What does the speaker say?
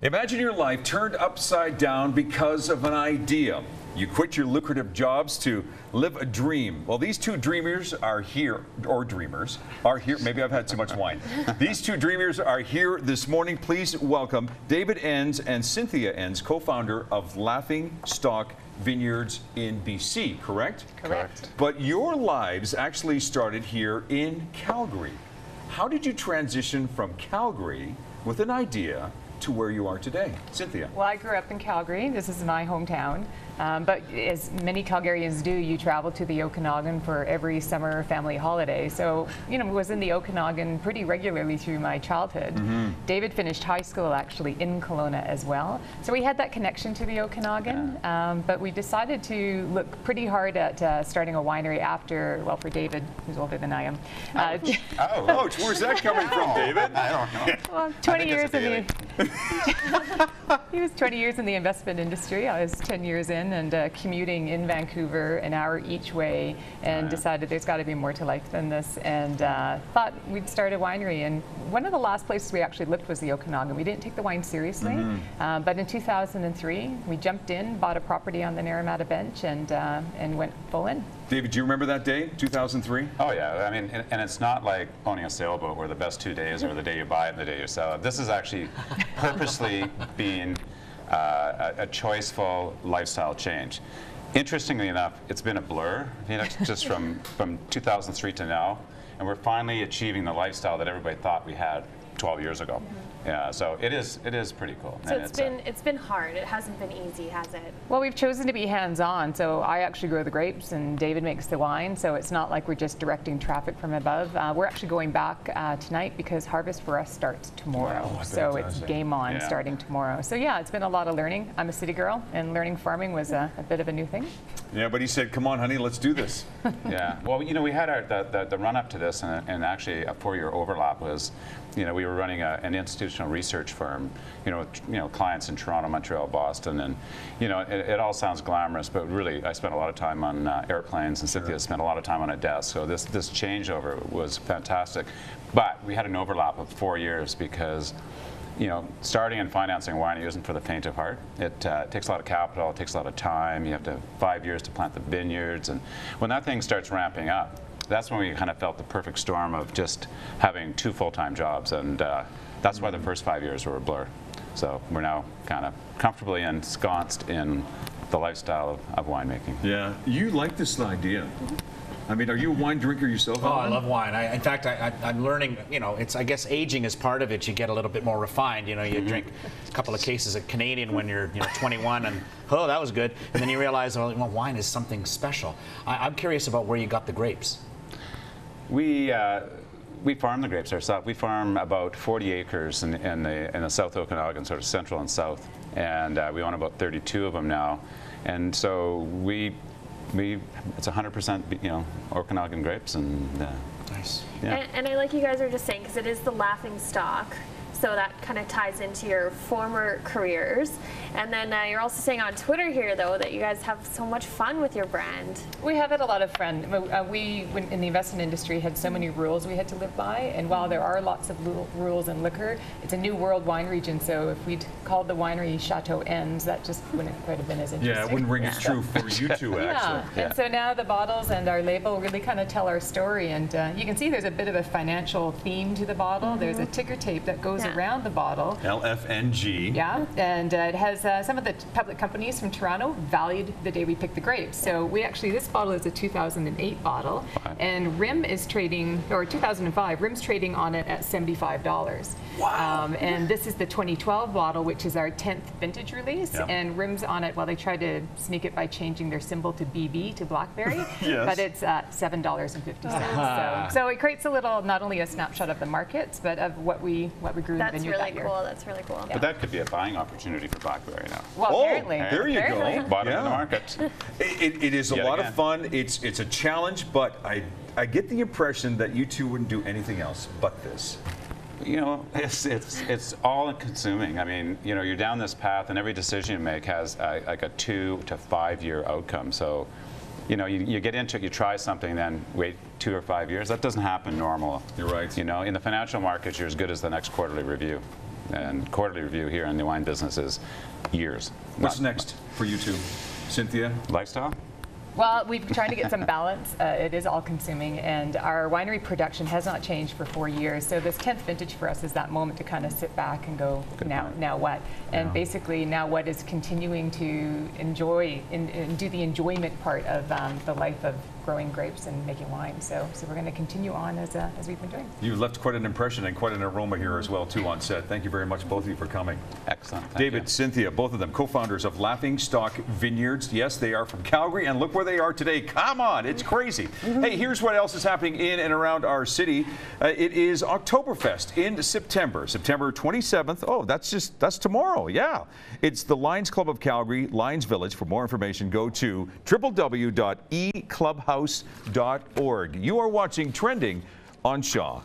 Imagine your life turned upside down because of an idea. You quit your lucrative jobs to live a dream. Well, these two dreamers are here, or dreamers are here. Maybe I've had too much wine. These two dreamers are here this morning. Please welcome David Enns and Cynthia Enns, co-founder of Laughing Stock Vineyards in BC, correct? Correct. But your lives actually started here in Calgary. How did you transition from Calgary with an idea to where you are today? Cynthia. Well, I grew up in Calgary. This is my hometown. But as many Calgarians do, you travel to the Okanagan for every summer family holiday. So, you know, was in the Okanagan pretty regularly through my childhood. David finished high school actually in Kelowna as well. So we had that connection to the Okanagan. But we decided to look pretty hard at starting a winery after, well, for David, who's older than I am. Ouch, where's that coming from, David? I don't know. Well, 20 years in the he was 20 years in the investment industry. I was 10 years in and commuting in Vancouver an hour each way, and decided there's got to be more to life than this, and thought we'd start a winery. And one of the last places we actually lived was the Okanagan. We didn't take the wine seriously, but in 2003 we jumped in, bought a property on the Naramata Bench, and went full in. David, do you remember that day, 2003? Oh yeah, I mean, and it's not like owning a sailboat where the best 2 days are the day you buy it and the day you sell it. This is actually purposely being a choiceful lifestyle change. Interestingly enough, it's been a blur, you know, just from 2003 to now, and we're finally achieving the lifestyle that everybody thought we had 12 years ago. Yeah, so it is pretty cool. So it's been hard. It hasn't been easy, has it? Well, we've chosen to be hands-on. So I actually grow the grapes and David makes the wine. So it's not like we're just directing traffic from above. We're actually going back tonight because harvest for us starts tomorrow. Oh, so it's game on starting tomorrow. So yeah, it's been a lot of learning. I'm a city girl, and learning farming was a bit of a new thing. Yeah, but he said, "Come on, honey, let's do this." Yeah. Well, you know, we had the run up to this, and actually a 4-year overlap was, you know, we were running an institutional research firm, you know, clients in Toronto, Montreal, Boston, and you know, it all sounds glamorous, but really, I spent a lot of time on airplanes, and Cynthia spent a lot of time on a desk. So this changeover was fantastic, but we had an overlap of 4 years because, you know, starting and financing winery isn't for the faint of heart. It takes a lot of capital, it takes a lot of time. You have to have 5 years to plant the vineyards, and when that thing starts ramping up, that's when we kind of felt the perfect storm of just having 2 full-time jobs, and that's why the first 5 years were a blur. So we're now kind of comfortably ensconced in the lifestyle of winemaking. Yeah, you like this idea. I mean, are you a wine drinker yourself? Oh, I love wine. In fact, I'm learning, you know, I guess aging is part of it. You get a little bit more refined. You know, you drink a couple of cases of Canadian when you're 21, and oh, that was good. And then you realize, well, wine is something special. I'm curious about where you got the grapes. We farm the grapes ourselves. We farm about 40 acres in the South Okanagan, sort of central and south, and we own about 32 of them now. And so it's 100%, you know, Okanagan grapes, and Nice. Yeah. And I like you guys are just saying, because it is the Laughing Stock. So that kind of ties into your former careers. And then you're also saying on Twitter here, though, that you guys have so much fun with your brand. We have had a lot of fun. We, in the investment industry, had so many rules we had to live by. And while there are lots of rules in liquor, it's a new world wine region. So if we'd called the winery Chateau Enns, that just wouldn't quite have been as interesting. Yeah, it wouldn't ring as true for you two, actually. And so now the bottles and our label really kind of tell our story. And you can see there's a bit of a financial theme to the bottle. There's a ticker tape that goes around the bottle. LFNG. Yeah, and it has some of the public companies from Toronto valued the day we picked the grapes. So we actually, this bottle is a 2008 bottle, and RIM is trading, or 2005, RIM's trading on it at $75. Wow. And this is the 2012 bottle, which is our 10th vintage release, and RIM's on it, well, they tried to sneak it by changing their symbol to BB, to Blackberry, but it's $7.50. So it creates a little, not only a snapshot of the markets, but of what we grew in the vineyard that year. That's really cool. But that could be a buying opportunity for Blackberry now. Well, apparently. There you go. Bottom of the market. It is a lot of fun. It's a challenge, but I get the impression that you two wouldn't do anything else but this. You know, it's all consuming. I mean, you know, you're down this path, and every decision you make has like a 2 to 5 year outcome. So, you know, you get into it, you try something, then wait 2 or 5 years. That doesn't happen normal. You're right. You know, in the financial markets, you're as good as the next quarterly review. And quarterly review here in the wine business is years. What's next for you two? Cynthia? Lifestyle? Well, we've tried to get some balance. It is all-consuming, and our winery production has not changed for 4 years. So this 10th vintage for us is that moment to kind of sit back and go, now what? And basically, now what is continuing to enjoy and do the enjoyment part of the life of growing grapes and making wine. So we're going to continue on as we've been doing. You left quite an impression and quite an aroma here as well, too, on set. Thank you very much, both of you, for coming. Excellent. Thank David, you. Cynthia, both of them co-founders of Laughing Stock Vineyards. Yes, they are from Calgary, and look where they are today. Come on, it's crazy. Hey, here's what else is happening in and around our city. It is Oktoberfest in September 27th. Oh, that's tomorrow. Yeah, it's the Lions Club of Calgary, Lions Village. For more information, go to www.eclubhouse.org. You are watching Trending on Shaw.